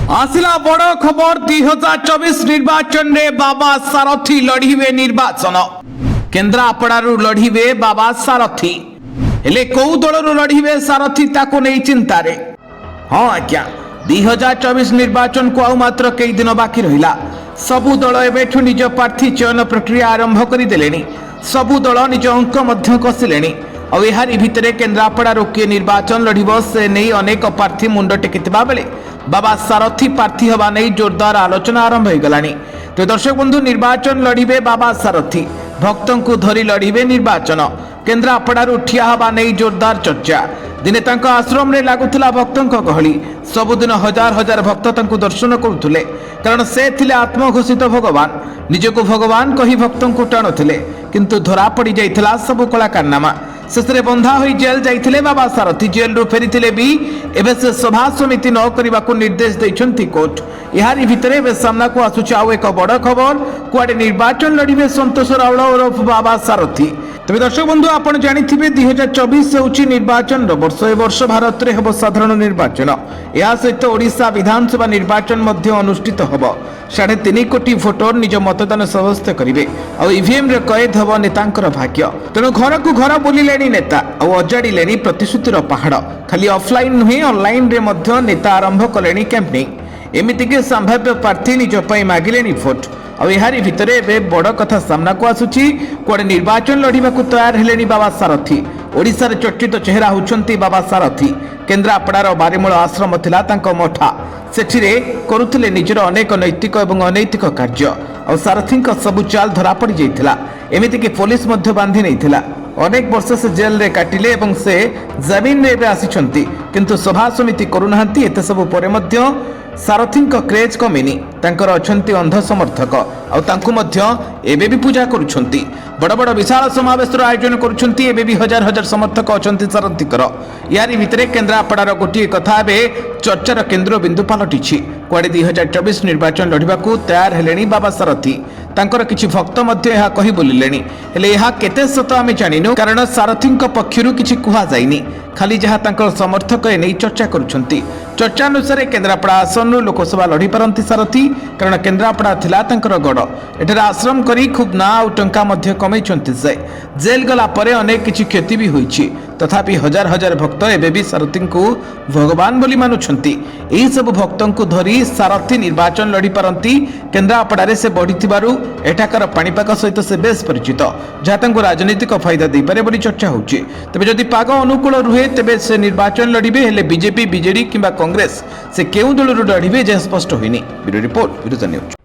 आसिला बड़ खबर 2024 निर्वाचन रे बाबा सारथी लड़िबे निर्वाचन। केन्द्रापड़ारू लड़िबे बाबा सारथी हेले कौ दलरू लड़िबे सारथी ताको नहीं चिंतारे। हाँ आज्ञा 2024 निर्वाचन को आउ मात्र कई दिन बाकी रहिला। सबु दल एबेठु निज प्रार्थी चयन प्रक्रिया आरंभ करि देलेनी। सबु दल निज अंक मध्य कसिलेनी। और एहारी भितरे केन्द्रापड़ारू किए निर्वाचन लड़िबो से नहीं अनेक प्रार्थी मुंड टेकिथिबा बेले बाबा सारथी प्रार्थी हवा नहीं जोरदार आलोचना आरंभ हो गलानी। तो दर्शक बंधु निर्वाचन लड़िबे बाबा सारथी भक्तों को धरी लड़िबे निर्वाचन। केन्द्रापड़ारू ठिया हवा नहीं जोरदार चर्चा। दिने तांको आश्रम रे लागुथिला भक्तों गहली। सबुदिन हजार हजार भक्त तांको दर्शन करुथिले कारण से थिले आत्मघोषित भगवान। निजको भगवान कही भक्तों को टाणुथिले किंतु धरा पड़ी जाइथिला सब कला कारनामा। शेषे बंधा हो जेल जाइथिले बाबा सारथी। जेल रु फेरिथिले भी एबे से सभा समिति न करने को निर्देश दैछंती कोर्ट। यारी भितरे बे सामना को आसुच आउ एक बड़ खबर कुआडे निर्वाचन लड़िबे संतोष राउल उर्फ बाबा सारथी। तबे दर्शक बंधु आपण जानिथिबे 2024 होउची निर्वाचन वर्ष। ए वर्ष भारत रे हबो साधारण निर्वाचन। या सहित ओडिशा विधानसभा निर्वाचन मध्य अनुष्ठित हबो। 3.5 कोटी भोटर निज मतदान समस्त करिवे और ईवीएम रे कैद हबो नेतांकर भाग्य। तेणु घर को घर बोलिलेनी नेता और अजाड़िलेनी प्रतिश्रुतिर पहाड़। खाली ऑफलाइन नुहे ऑनलाइन रे मध्य नेता आरंभ कलेनी कैंपेनिंग। एमिति के संभाव्य प्रार्थी निज पई मागिलेनी भोट। और यारी भितरे एबे बड़ कथा सामना को आसुची कुआडे निर्वाचन लड़िबा को तैयार हेलेनी बाबा सारथी। ओडिशा रे चर्चित चेहरा होउछंती बाबा सारथी। केन्द्रापड़ार बारिमूल आश्रम थिला तांको मठा। सेठिरे करुथिले निजर अनेक नैतिक एवं अनैतिक कार्य। और सारथींक सबु चाल धरा पड़ी जाइथिला। एमिति कि पुलिस मध्य बांधी नैथिला। अनेक वर्ष से जेल रे काटिले एवं से जमीन रे आसिछंती किंतु सभा समिति करुनाहांती। एते सब परे मध्य सारथींक क्रेज कमिनी। तांकर अछंती अंध समर्थक और तांकु मध्य एबे भी पूजा करुछंती। बड़ बड़ विशाल समावेश आयोजन करुछंती। एबे भी हजार हजार समर्थक अछंती सारथीकर। यारी भितरे केन्द्रापड़ार गोटिए कथा एबे चर्चार केन्द्र बिंदु पलटिछि। कुआडे 2024 निर्वाचन लड़िबाकू तैयार हेलेनी बाबा सारथी। तांकर किछि भक्त मध्य यहा कहि बोलिलेनी। हेले यहा केते सत आमे जानिनु कारण सारथींक पक्षरु किछि कुहा जाइनी। खाली जहा तांकर समर्थक ए नै चर्चा करुछंती। चर्चा अनुसार केन्द्रापड़ा आसन लोकसभा लड़ी पारंती सारथी कारण केन्द्रापड़ा थिला तांकर गड़। एठारे आश्रम करी खूब ना आउ टंका मध्य कमैछंती से। जेल गला परे अनेक किछि क्षति भी होइछि। तथापि हजार हजार भक्त एबे भी सारथी को भगवान बोली मानुछंती। एही सब भक्तों को धरी सारथी निर्वाचन लड़ी पारंती। केन्द्रापड़ारे से बढ़िथिबारु एठाकर पाणीपाग सहित से बेस परिचित जहाँ तांको राजनीतिक फायदा दे पारे बोली चर्चा होउछि। तबे जदि पाग अनुकूल रुहे तेबे से निर्वाचन लड़िबे। हेले बीजेपी बीजेडी किंबा कांग्रेस से केउ दलरु लड़िबे जे स्पष्ट होइनी। ब्यूरो रिपोर्ट विरोध न्यूज।